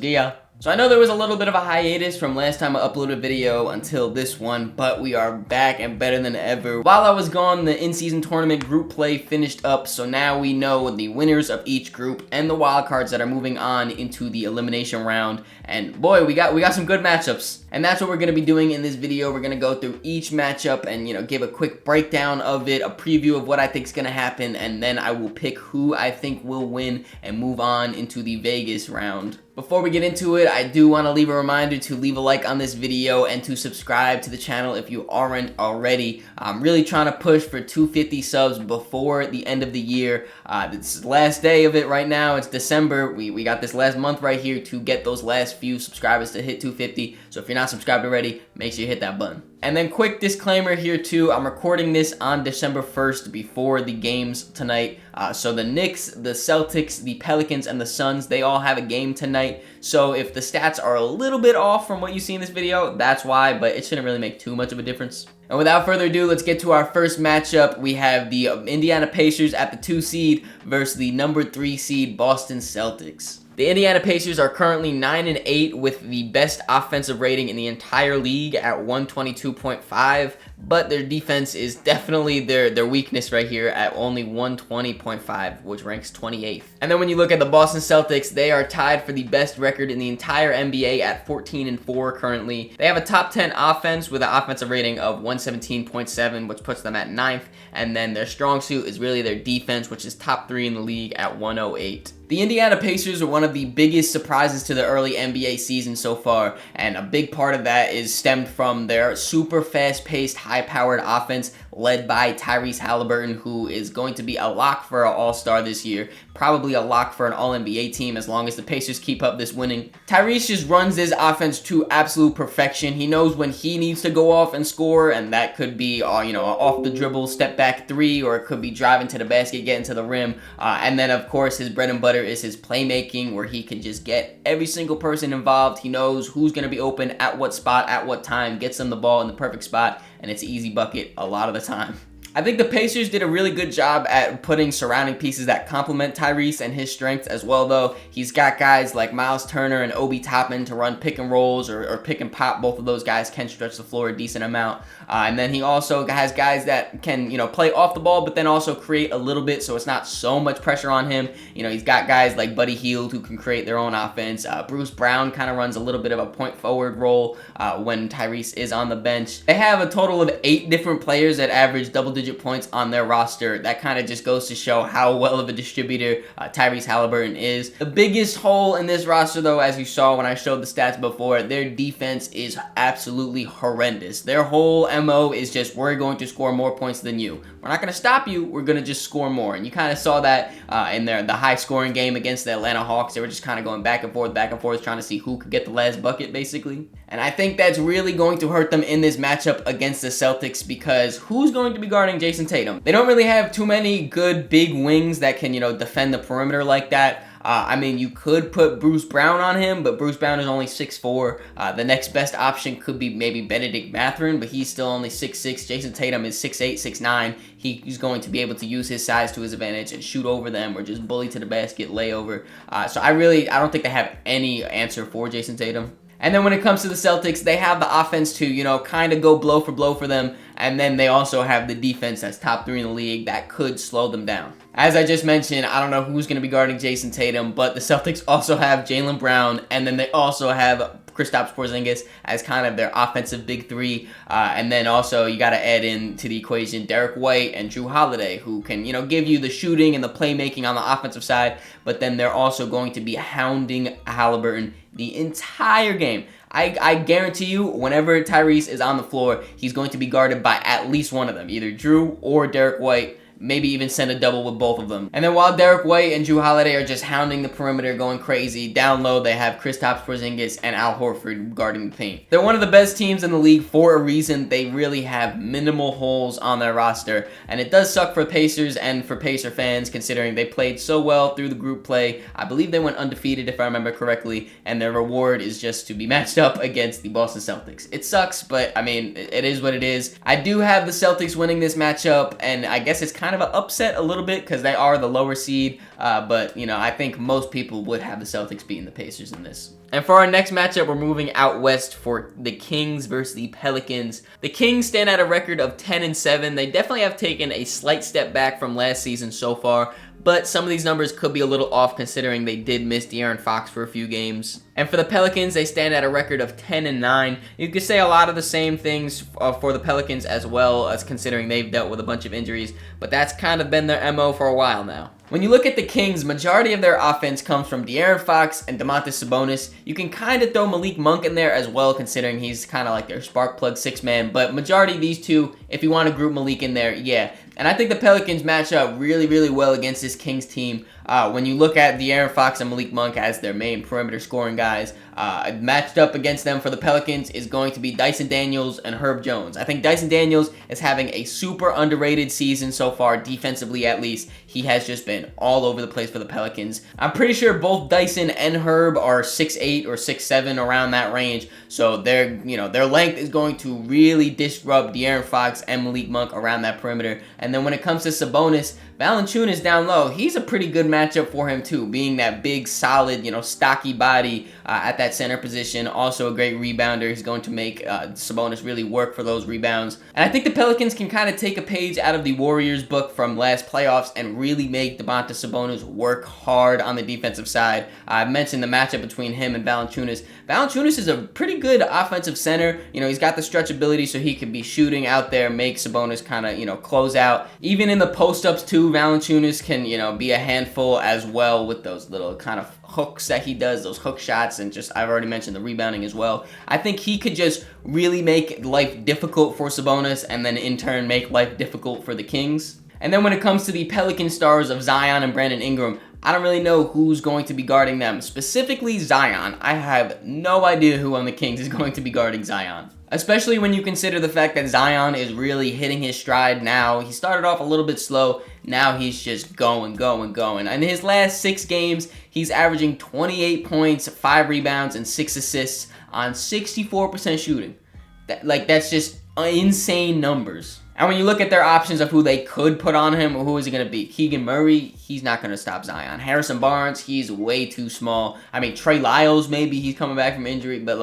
good, y'all? So I know there was a little bit of a hiatus from last time I uploaded a video until this one, but we are back and better than ever. While I was gone, the in-season tournament group play finished up, so now we know the winners of each group and the wildcards that are moving on into the elimination round. And boy, we got some good matchups. And that's what we're gonna be doing in this video. We're gonna go through each matchup and give a quick breakdown of it, a preview of what I think is gonna happen, and then I will pick who I think will win and move on into the Vegas round. Before we get into it, I do want to leave a reminder to leave a like on this video and to subscribe to the channel if you aren't already. I'm really trying to push for 250 subs before the end of the year. This is the last day of it right now. It's December. We got this last month right here to get those last few subscribers to hit 250. So if you're not subscribed already, make sure you hit that button. And then quick disclaimer here too, I'm recording this on December 1st before the games tonight. So the Knicks, the Celtics, the Pelicans, and the Suns, they all have a game tonight. So if the stats are a little bit off from what you see in this video, that's why, but it shouldn't really make too much of a difference. And without further ado, let's get to our first matchup. We have the Indiana Pacers at the 2 seed versus the number 3 seed Boston Celtics. The Indiana Pacers are currently 9-8 with the best offensive rating in the entire league at 122.5, but their defense is definitely their weakness right here at only 120.5, which ranks 28th. And then when you look at the Boston Celtics, they are tied for the best record in the entire NBA at 14-4 currently. They have a top 10 offense with an offensive rating of 117.7, which puts them at 9th, and then their strong suit is really their defense, which is top 3 in the league at 108. The Indiana Pacers are one of the biggest surprises to the early NBA season so far, and a big part of that is stemmed from their super fast-paced, high-powered offense led by Tyrese Halliburton, who is going to be a lock for an All-Star this year, probably a lock for an All-NBA team as long as the Pacers keep up this winning. Tyrese just runs this offense to absolute perfection. He knows when he needs to go off and score, and that could be off the dribble, step back 3, or it could be driving to the basket, getting to the rim, and then of course his bread and butter is his playmaking, where he can just get every single person involved. He knows who's going to be open at what spot, at what time, gets them the ball in the perfect spot, and it's an easy bucket a lot of the time. I think the Pacers did a really good job at putting surrounding pieces that complement Tyrese and his strengths as well, though. He's got guys like Miles Turner and Obi Toppin to run pick and rolls or pick and pop. Both of those guys can stretch the floor a decent amount. And then he also has guys that can, play off the ball, but then also create a little bit, so it's not so much pressure on him. He's got guys like Buddy Hield who can create their own offense. Bruce Brown kind of runs a little bit of a point forward role when Tyrese is on the bench. They have a total of 8 different players that average double-digit points on their roster. That kind of just goes to show how well of a distributor Tyrese Halliburton is. The biggest hole in this roster, though, as you saw when I showed the stats before, their defense is absolutely horrendous. Their whole MO is just, we're going to score more points than you. We're not going to stop you. We're going to just score more. And you kind of saw that in the high-scoring game against the Atlanta Hawks. They were just kind of going back and forth, trying to see who could get the last bucket, basically. And I think that's really going to hurt them in this matchup against the Celtics, because who's going to be guarding Jason Tatum? They don't really have too many good big wings that can, defend the perimeter like that. I mean, you could put Bruce Brown on him, but Bruce Brown is only 6'4". The next best option could be maybe Benedict Mathurin, but he's still only 6'6". Jason Tatum is 6'8", 6'9". He's going to be able to use his size to his advantage and shoot over them or just bully to the basket, layover. So I don't think they have any answer for Jason Tatum. And then when it comes to the Celtics, they have the offense to, kind of go blow for them. And then they also have the defense that's top 3 in the league that could slow them down. As I just mentioned, I don't know who's going to be guarding Jason Tatum, but the Celtics also have Jaylen Brown, and then they also have Kristaps Porzingis as kind of their offensive big 3. And then also you got to add in to the equation Derek White and Jrue Holiday, who can, give you the shooting and the playmaking on the offensive side, but then they're also going to be hounding Halliburton the entire game. I guarantee you, whenever Tyrese is on the floor, he's going to be guarded by at least one of them, either Jrue or Derek White. Maybe even send a double with both of them. And then while Derek White and Jrue Holiday are just hounding the perimeter, going crazy, down low they have Kristaps Porzingis and Al Horford guarding the paint. They're one of the best teams in the league for a reason. They really have minimal holes on their roster, and it does suck for Pacers and for Pacer fans, considering they played so well through the group play. I believe they went undefeated, if I remember correctly, and their reward is just to be matched up against the Boston Celtics. It sucks, but I mean, it is what it is. I do have the Celtics winning this matchup, and I guess it's kind kind of an upset a little bit because they are the lower seed. But, you know, I think most people would have the Celtics beating the Pacers in this. And for our next matchup, we're moving out west for the Kings versus the Pelicans. The Kings stand at a record of 10-7. They definitely have taken a slight step back from last season so far, but some of these numbers could be a little off considering they did miss De'Aaron Fox for a few games. And for the Pelicans, they stand at a record of 10-9. You could say a lot of the same things for the Pelicans as well, as considering they've dealt with a bunch of injuries, but that's kind of been their MO for a while now. When you look at the Kings, majority of their offense comes from De'Aaron Fox and Domantas Sabonis. You can kind of throw Malik Monk in there as well, considering he's kind of like their spark plug six man, but majority of these two, if you want to group Malik in there, yeah. And I think the Pelicans match up really, really well against this Kings team. When you look at De'Aaron Fox and Malik Monk as their main perimeter scoring guys, matched up against them for the Pelicans is going to be Dyson Daniels and Herb Jones. I think Dyson Daniels is having a super underrated season so far, defensively at least. He has just been all over the place for the Pelicans. I'm pretty sure both Dyson and Herb are 6'8" or 6'7", around that range. So their length is going to really disrupt De'Aaron Fox and Malik Monk around that perimeter. And then when it comes to Sabonis, Valanciunas down low, he's a pretty good matchup for him too, being that big, solid, stocky body at that center position. Also a great rebounder. He's going to make Sabonis really work for those rebounds. And I think the Pelicans can kind of take a page out of the Warriors book from last playoffs and really make Domantas Sabonis work hard on the defensive side. I mentioned the matchup between him and Valanciunas. Valanciunas is a pretty good offensive center. He's got the stretchability so he could be shooting out there, make Sabonis kind of, close out. Even in the post-ups too, Valanciunas can, be a handful as well with those little kind of hooks that he does, those hook shots, and just, I've already mentioned the rebounding as well. I think he could just really make life difficult for Sabonis and then in turn make life difficult for the Kings. And then when it comes to the Pelican stars of Zion and Brandon Ingram, I don't really know who's going to be guarding them. Specifically Zion. I have no idea who on the Kings is going to be guarding Zion. Especially when you consider the fact that Zion is really hitting his stride now. He started off a little bit slow. Now he's just going. And in his last 6 games, he's averaging 28 points, 5 rebounds, and 6 assists on 64% shooting. That's just insane numbers. And when you look at their options of who they could put on him, who is it going to be? Keegan Murray, he's not going to stop Zion. Harrison Barnes, he's way too small. I mean, Trey Lyles, maybe he's coming back from injury, but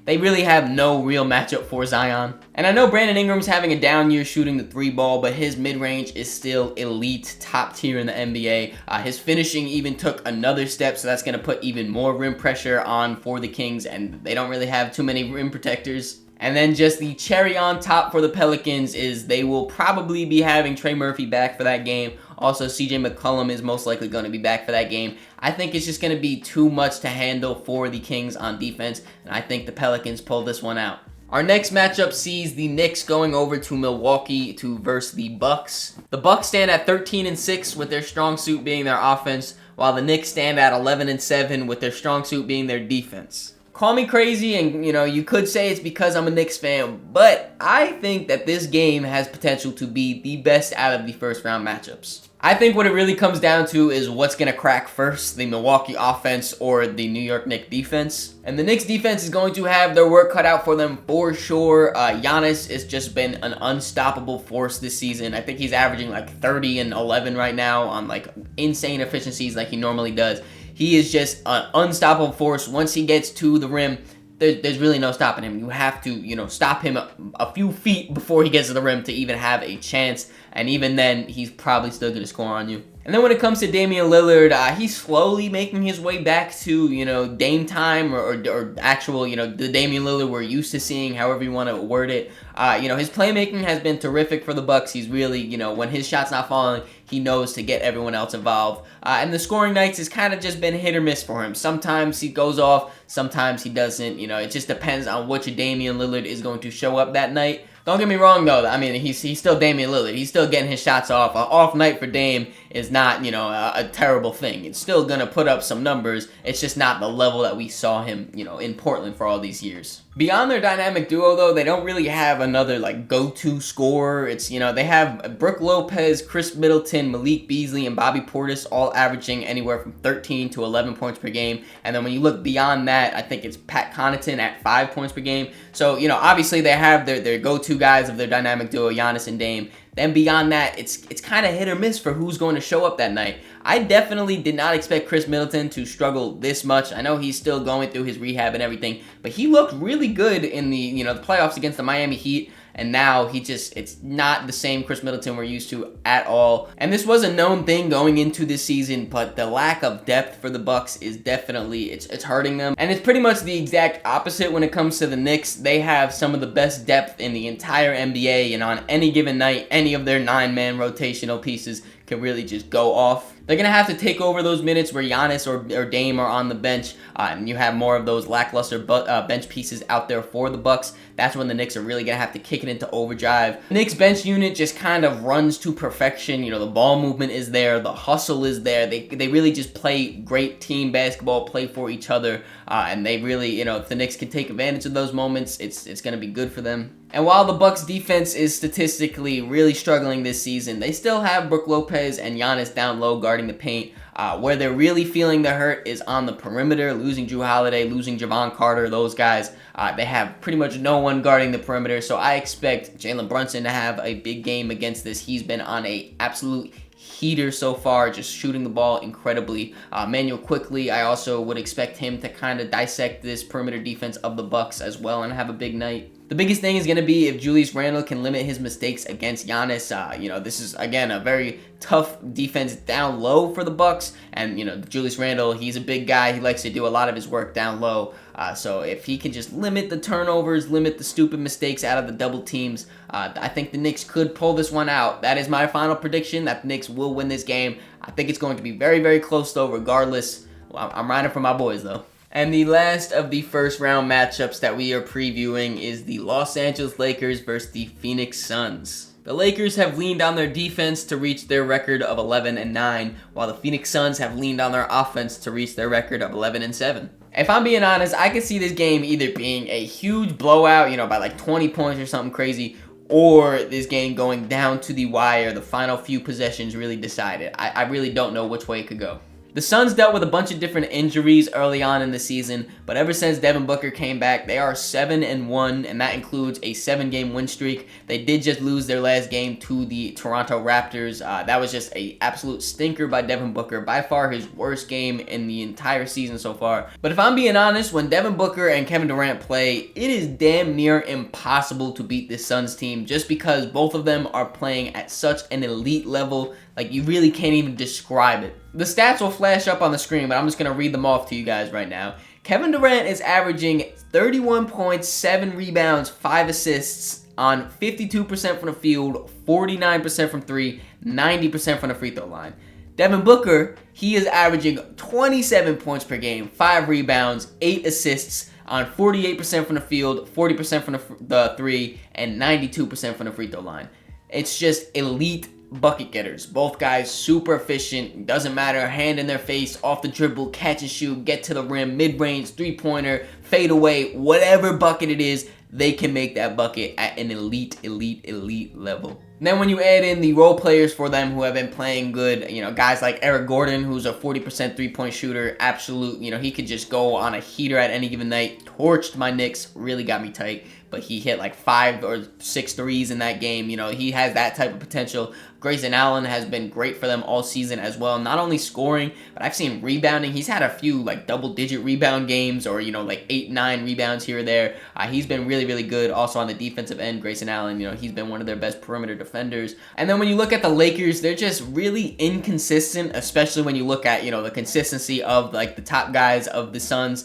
they really have no real matchup for Zion. And I know Brandon Ingram's having a down year shooting the 3 ball, but his mid-range is still elite, top tier in the NBA. His finishing even took another step, so that's going to put even more rim pressure on for the Kings, and they don't really have too many rim protectors. And then just the cherry on top for the Pelicans is they will probably be having Trey Murphy back for that game. Also, CJ McCollum is most likely going to be back for that game. I think it's just going to be too much to handle for the Kings on defense, and I think the Pelicans pull this one out. Our next matchup sees the Knicks going over to Milwaukee to verse the Bucks. The Bucks stand at 13-6 with their strong suit being their offense, while the Knicks stand at 11-7 with their strong suit being their defense. Call me crazy, and you could say it's because I'm a Knicks fan, but I think that this game has potential to be the best out of the first round matchups. I think what it really comes down to is what's going to crack first, the Milwaukee offense or the New York Knicks defense. And the Knicks defense is going to have their work cut out for them for sure. Giannis has just been an unstoppable force this season. I think he's averaging 30 and 11 right now on insane efficiencies like he normally does. He is just an unstoppable force. Once he gets to the rim, there's really no stopping him. You have to, stop him a few feet before he gets to the rim to even have a chance. And even then, he's probably still going to score on you. And then when it comes to Damian Lillard, he's slowly making his way back to, Dame time or actual, the Damian Lillard we're used to seeing, however you want to word it. His playmaking has been terrific for the Bucks. He's really, when his shot's not falling, he knows to get everyone else involved. And the scoring nights has kind of just been hit or miss for him. Sometimes he goes off, sometimes he doesn't. It just depends on which Damian Lillard is going to show up that night. Don't get me wrong, though. I mean, he's still Damian Lillard. He's still getting his shots off. An off night for Dame is not, a terrible thing. It's still going to put up some numbers. It's just not the level that we saw him, in Portland for all these years. Beyond their dynamic duo, though, they don't really have another, go-to scorer. It's, they have Brook Lopez, Chris Middleton, Malik Beasley, and Bobby Portis all averaging anywhere from 13 to 11 points per game. And then when you look beyond that, I think it's Pat Connaughton at 5 points per game. So, obviously they have their go-to guys of their dynamic duo, Giannis and Dame. Then beyond that, it's kind of hit or miss for who's going to show up that night. I definitely did not expect Chris Middleton to struggle this much. I know he's still going through his rehab and everything, but he looked really good in the the playoffs against the Miami Heat. And now it's not the same Chris Middleton we're used to at all. And this was a known thing going into this season, but the lack of depth for the Bucks is definitely, it's hurting them. And it's pretty much the exact opposite when it comes to the Knicks. They have some of the best depth in the entire NBA, and on any given night, any of their 9-man rotational pieces can really just go off. They're going to have to take over those minutes where Giannis or Dame are on the bench, and you have more of those lackluster bench pieces out there for the Bucks. That's when the Knicks are really going to have to kick it into overdrive. The Knicks bench unit just kind of runs to perfection. The ball movement is there. The hustle is there. They really just play great team basketball, play for each other, and they really, if the Knicks can take advantage of those moments, it's going to be good for them. And while the Bucks defense is statistically really struggling this season, they still have Brook Lopez and Giannis down low guarding the paint. Where they're really feeling the hurt is on the perimeter, losing Drew Holiday, losing Javon Carter, those guys. They have pretty much no one guarding the perimeter, so I expect Jalen Brunson to have a big game against this. He's been on a absolute heater so far, just shooting the ball incredibly. Manuel Quickley, I also would expect him to kind of dissect this perimeter defense of the Bucks as well and have a big night. The biggest thing is going to be if Julius Randle can limit his mistakes against Giannis. This is, again, a very tough defense down low for the Bucks. And, Julius Randle, he's a big guy. He likes to do a lot of his work down low. So if he can just limit the turnovers, limit the stupid mistakes out of the double teams, I think the Knicks could pull this one out. That is my final prediction, that the Knicks will win this game. I think it's going to be very, very close, though, regardless. Well, I'm riding for my boys, though. And the last of the first round matchups that we are previewing is the Los Angeles Lakers versus the Phoenix Suns. The Lakers have leaned on their defense to reach their record of 11-9, while the Phoenix Suns have leaned on their offense to reach their record of 11-7. If I'm being honest, I could see this game either being a huge blowout, by like 20 points or something crazy, or this game going down to the wire, the final few possessions really decided. I really don't know which way it could go. The Suns dealt with a bunch of different injuries early on in the season, but ever since Devin Booker came back, they are 7-1, and that includes a 7-game win streak. They did just lose their last game to the Toronto Raptors. That was just an absolute stinker by Devin Booker, by far his worst game in the entire season so far. But if I'm being honest, when Devin Booker and Kevin Durant play, it is damn near impossible to beat this Suns team just because both of them are playing at such an elite level. Like, you really can't even describe it. The stats will flash up on the screen, but I'm just going to read them off to you guys right now. Kevin Durant is averaging 31 points, 7 rebounds, 5 assists on 52% from the field, 49% from 3, 90% from the free throw line. Devin Booker, he is averaging 27 points per game, 5 rebounds, 8 assists on 48% from the field, 40% from the 3, and 92% from the free throw line. It's just elite bucket getters. Both guys super efficient. Doesn't matter. Hand in their face, off the dribble, catch and shoot, get to the rim, mid-range, three-pointer, fade away, whatever bucket it is, they can make that bucket at an elite level. And then when you add in the role players for them who have been playing good, guys like Eric Gordon, who's a 40% three-point shooter, absolute, he could just go on a heater at any given night. Torched my Knicks, really got me tight. But he hit like 5 or 6 threes in that game. He has that type of potential. Grayson Allen has been great for them all season as well. Not only scoring, but I've seen rebounding. He's had a few like double-digit rebound games or, like 8-9 rebounds here or there. He's been really good. Also on the defensive end, Grayson Allen, he's been one of their best perimeter defenders. And then when you look at the Lakers, they're just really inconsistent, especially when you look at, the consistency of like the top guys of the Suns.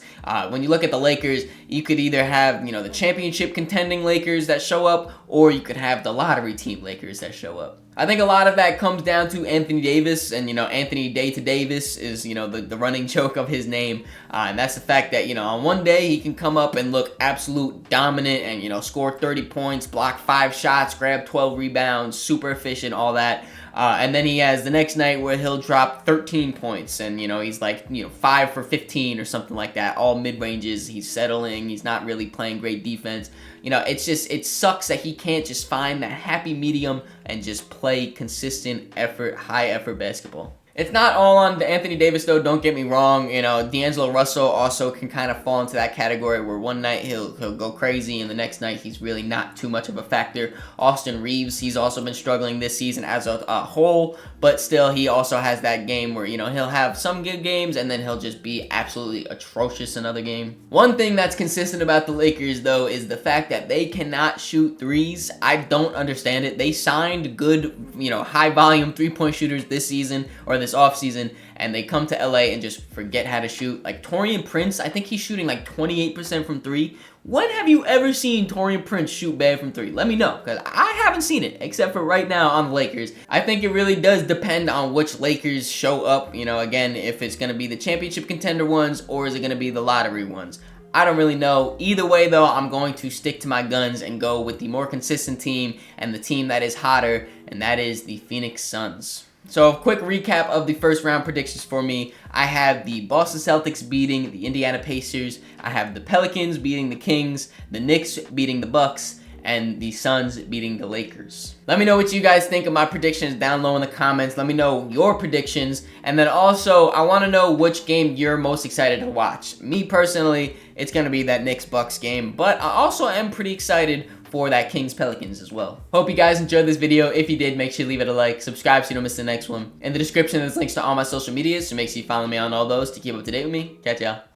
When you look at the Lakers, you could either have, the championship contending Lakers that show up, or you could have the lottery team Lakers that show up. I think a lot of that comes down to Anthony Davis, and Anthony Day to Davis is the running joke of his name, and that's the fact that on one day he can come up and look absolute dominant and score 30 points, block 5 shots, grab 12 rebounds, super efficient, all that. And then he has the next night where he'll drop 13 points and, he's like, 5 for 15 or something like that, all mid-ranges. He's settling. He's not really playing great defense. It sucks that he can't just find that happy medium and just play consistent effort, high effort basketball. It's not all on Anthony Davis, though. Don't get me wrong. You know, D'Angelo Russell also can kind of fall into that category where one night he'll go crazy and the next night he's really not too much of a factor. Austin Reeves, he's also been struggling this season as a whole, but still he also has that game where, you know, he'll have some good games and then he'll just be absolutely atrocious another game. One thing that's consistent about the Lakers, though, is the fact that they cannot shoot threes. I don't understand it. They signed good, you know, high volume 3-point shooters this season or this offseason, and they come to LA and just forget how to shoot. Like Taurean Prince, I think he's shooting like 28% from 3. When have you ever seen Taurean Prince shoot bad from 3? Let me know, because I haven't seen it, except for right now on the Lakers. I think it really does depend on which Lakers show up, you know, again, if it's going to be the championship contender ones or is it going to be the lottery ones. I don't really know. Either way, though, I'm going to stick to my guns and go with the more consistent team and the team that is hotter, and that is the Phoenix Suns. So, a quick recap of the first round predictions for me. I have the Boston Celtics beating the Indiana Pacers. I have the Pelicans beating the Kings, the Knicks beating the Bucks, and the Suns beating the Lakers. Let me know what you guys think of my predictions down low in the comments. Let me know your predictions. And then also, I want to know which game you're most excited to watch. Me personally, it's going to be that Knicks-Bucks game. But I also am pretty excited for that Kings-Pelicans as well. Hope you guys enjoyed this video. If you did, make sure you leave it a like. Subscribe so you don't miss the next one. In the description, there's links to all my social medias, so make sure you follow me on all those to keep up to date with me. Catch y'all.